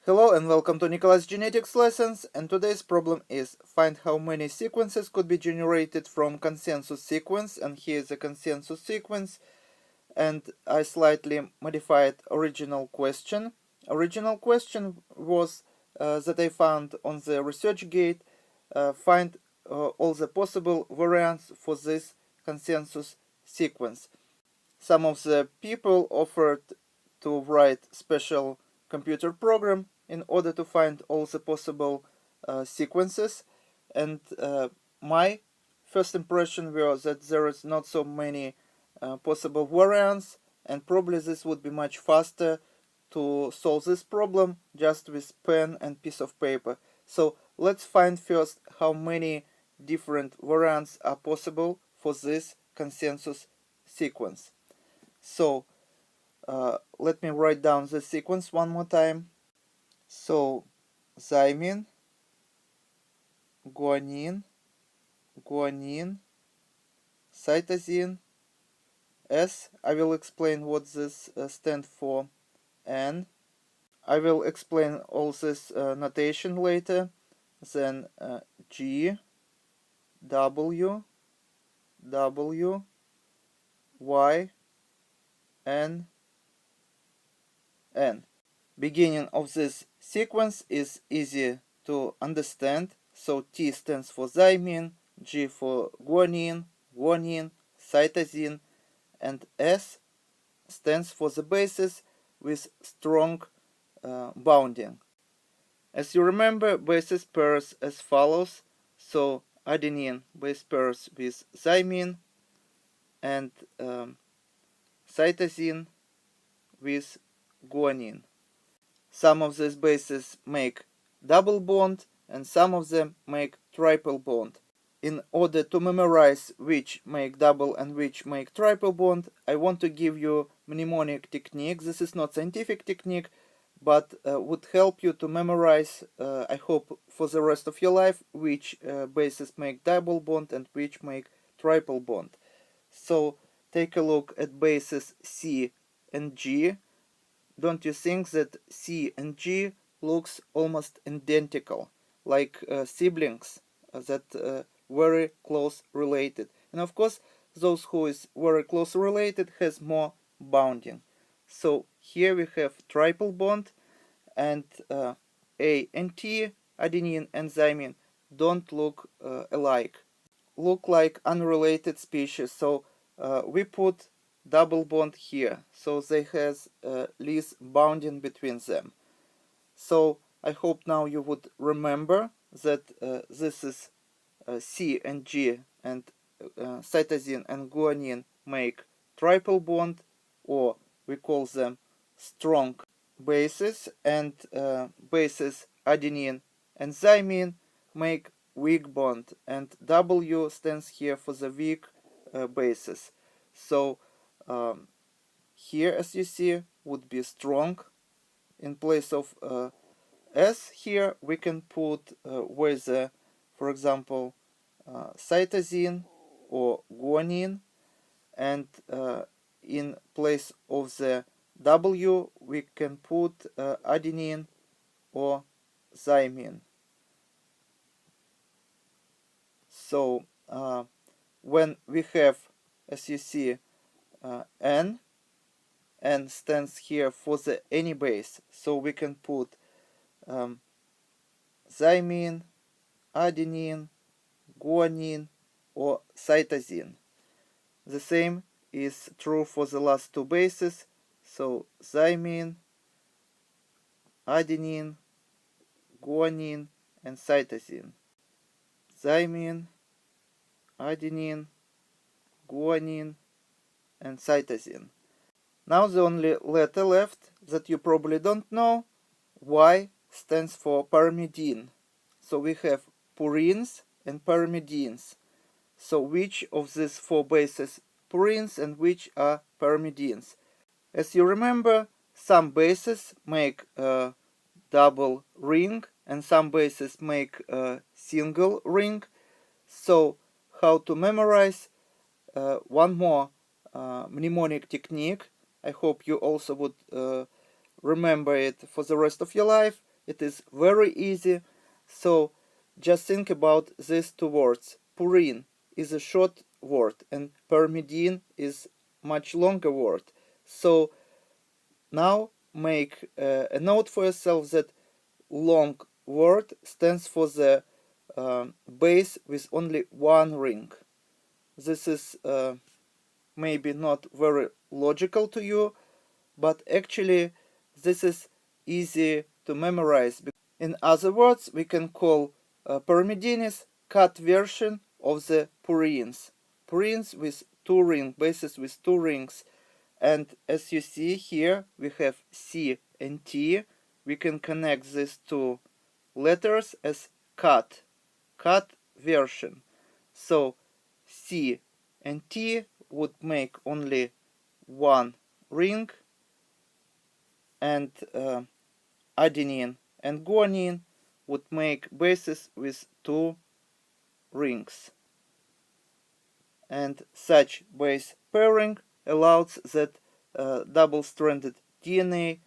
Hello and welcome to Nicholas Genetics Lessons, and today's problem is find how many sequences could be generated from consensus sequence. And here is a consensus sequence, and I slightly modified original question. Original question was that I found on the ResearchGate, find all the possible variants for this consensus sequence. Some of the people offered to write special computer program in order to find all the possible sequences, and my first impression was that there is not so many possible variants, and probably this would be much faster to solve this problem just with pen and piece of paper. So let's find first how many different variants are possible for this consensus sequence. So let me write down the sequence one more time. So thymine, guanine, guanine, cytosine, S. I will explain what this stands for. N. I will explain all this notation later. Then G, W, W, Y, N, N. Beginning of this sequence is easy to understand. So T stands for thymine, G for guanine, guanine, cytosine, and S stands for the bases with strong bonding. As you remember, bases pairs as follows. So adenine base pairs with thymine, and cytosine with guanine. Some of these bases make double bond and some of them make triple bond. In order to memorize which make double and which make triple bond, I want to give you mnemonic technique. This is not scientific technique, but would help you to memorize, I hope, for the rest of your life, which bases make double bond and which make triple bond. So take a look at bases C and G. Don't you think that C and G looks almost identical, like siblings that very close related? And of course, those who is very close related has more bonding. So here we have triple bond, and A and T, adenine and thymine, don't look alike, look like unrelated species. So we put double bond here, so they has less bonding between them. So I hope now you would remember that this is C and G, and cytosine and guanine make triple bond, or we call them strong bases, and bases adenine and thymine make weak bond, and W stands here for the weak bases. So here, as you see, would be strong. In place of S here, we can put whether, for example, cytosine or guanine, and in place of the W, we can put adenine or thymine. So when we have, as you see, N stands here for the any base, so we can put thymine, adenine, guanine, or cytosine. The same is true for the last two bases, so thymine, adenine, guanine, and cytosine. Thymine, adenine, guanine, and cytosine. Now the only letter left that you probably don't know, Y stands for pyrimidine. So we have purines and pyrimidines. So which of these four bases purines and which are pyrimidines? As you remember, some bases make a double ring and some bases make a single ring. So how to memorize? One more mnemonic technique. I hope you also would remember it for the rest of your life. it is very easy. So just think about these two words. Purine is a short word and pyrimidine is much longer word. So now make a note for yourself that long word stands for the base with only one ring. This is maybe not very logical to you, but actually this is easy to memorize. In other words, we can call pyrimidines cut version of the purines. Purines with two ring bases with two rings. And as you see here, we have C and T. We can connect these two letters as cut version. So C and T would make only one ring, and adenine and guanine would make bases with two rings. And such base pairing allows that double-stranded DNA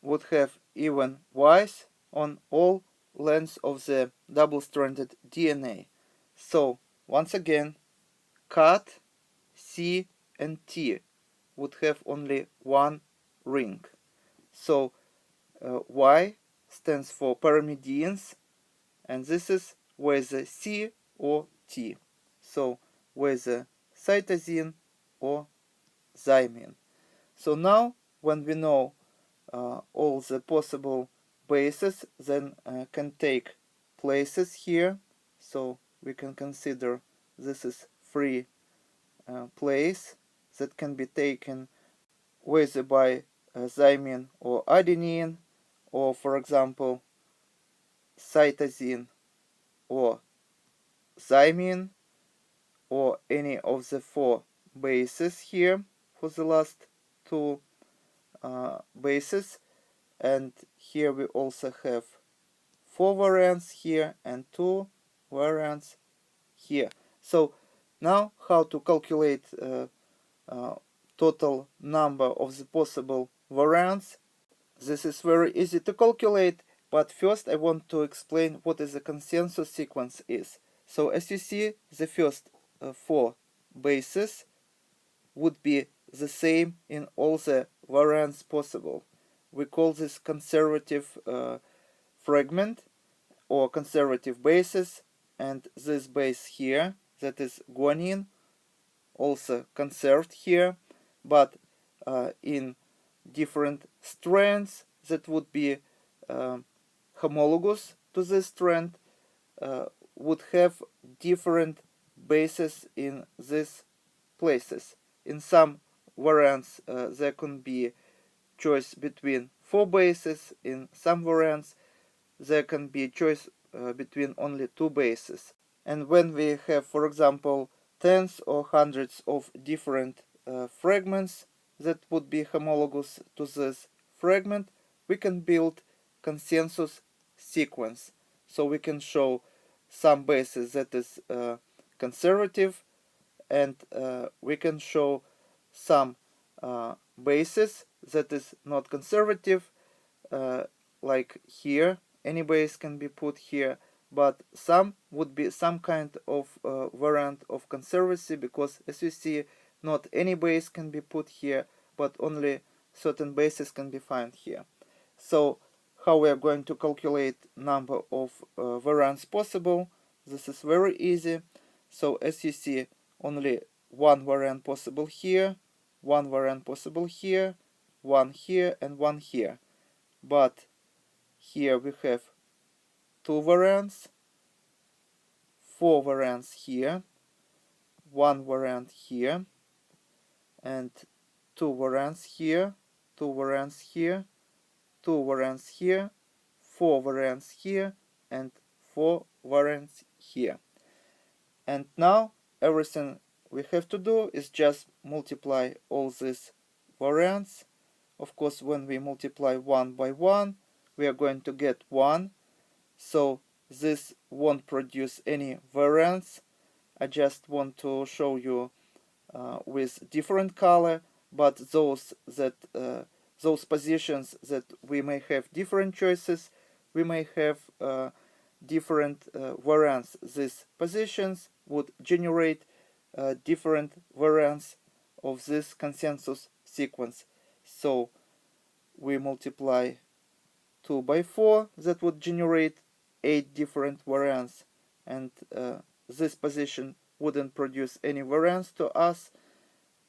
would have even wise on all lengths of the double-stranded DNA. So once again, cut, C and T would have only one ring. So Y stands for pyrimidines, and this is whether C or T. So whether cytosine or thymine. So now when we know all the possible bases, then can take places here. So we can consider this is free place that can be taken whether by thymine or adenine, or for example cytosine or thymine, or any of the four bases here for the last two bases. And here we also have four variants here and two variants here. So now how to calculate total number of the possible variants. This is very easy to calculate, but first I want to explain what is a consensus sequence is. So as you see, the first four bases would be the same in all the variants possible. We call this conservative fragment or conservative bases, and this base here, that is guanine, also conserved here, but in different strands that would be homologous to this strand would have different bases in these places. In some variants there can be choice between four bases. In some variants there can be choice between only two bases. And when we have, for example, tens or hundreds of different fragments that would be homologous to this fragment, we can build consensus sequence. So we can show some bases that is conservative, and we can show some bases that is not conservative, like here. Any base can be put here, but some would be some kind of variant of conservancy, because as you see, not any base can be put here, but only certain bases can be found here. So how we are going to calculate number of variants possible? This is very easy. So as you see, only one variant possible here, one variant possible here, one here, and one here. But here we have two variants, four variants here, one variant here, and two variants here, two variants here, two variants here, four variants here, and four variants here. And now everything we have to do is just multiply all these variants. Of course, when we multiply one by one, we are going to get 1. So this won't produce any variance. I just want to show you with different color, but those positions that we may have different choices, we may have different variants. These positions would generate different variants of this consensus sequence. So we multiply 2 by 4, that would generate 8 different variants, and this position wouldn't produce any variance to us,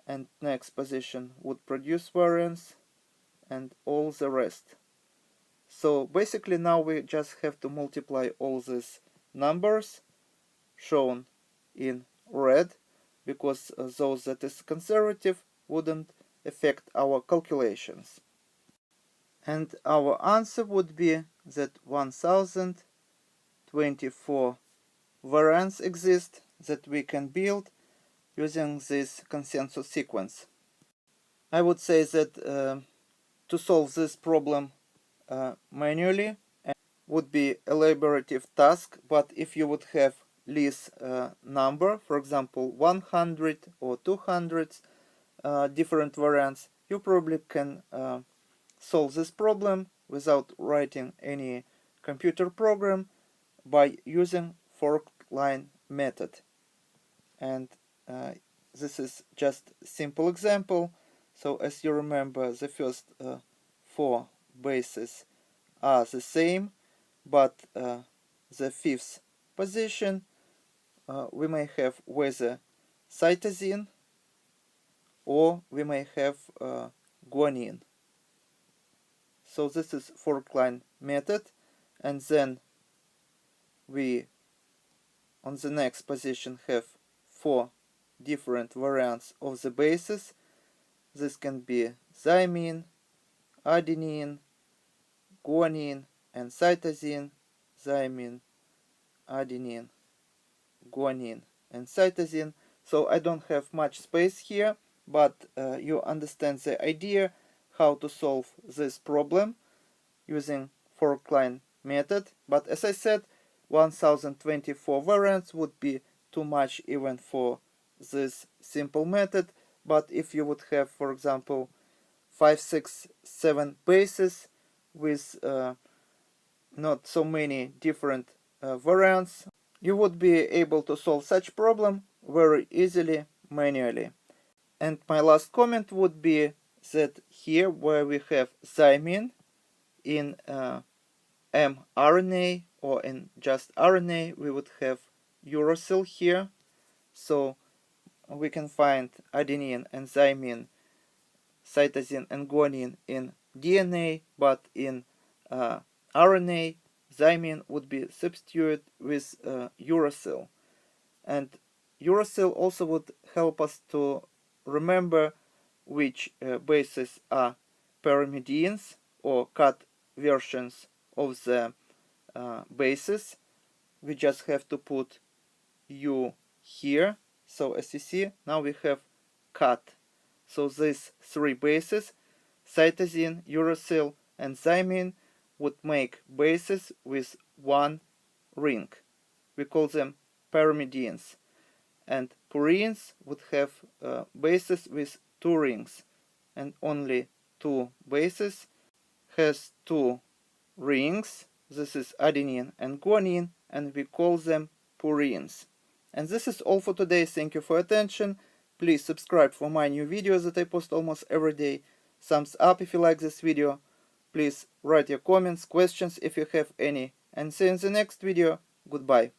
and next position would produce variance, and all the rest. So basically now we just have to multiply all these numbers shown in red, because those that is conservative wouldn't affect our calculations. And our answer would be that 1024 variants exist that we can build using this consensus sequence. I would say that to solve this problem manually would be a laborative task, but if you would have less number, for example 100 or 200 different variants, you probably can solve this problem without writing any computer program by using forked line method. And this is just a simple example. So as you remember, the first 4 bases are the same, but the fifth position we may have whether cytosine or we may have guanine. So this is forked line method, and then we on the next position have 4 different variants of the bases. This can be thymine, adenine, guanine, and cytosine, thymine, adenine, guanine, and cytosine. So I don't have much space here, but you understand the idea how to solve this problem using forked line method. But as I said, 1024 variants would be too much even for this simple method. But if you would have, for example, 5, 6, 7 bases with not so many different variants, you would be able to solve such problem very easily manually. And my last comment would be that here where we have thymine in mRNA or in just RNA, we would have uracil here. So we can find adenine and thymine, cytosine and guanine in DNA, but in RNA, thymine would be substituted with uracil. And uracil also would help us to remember which bases are pyrimidines or cut versions of the bases. We just have to put U here. So as you see, now we have cut. So these 3 bases, cytosine, uracil, and thymine, would make bases with 1 ring. We call them pyrimidines. And purines would have bases with 2 rings, and only 2 bases has 2 rings. This is adenine and guanine, and we call them purines. And this is all for today. Thank you for your attention. Please subscribe for my new videos that I post almost every day. Thumbs up if you like this video. Please write your comments, questions if you have any. And see you in the next video. Goodbye.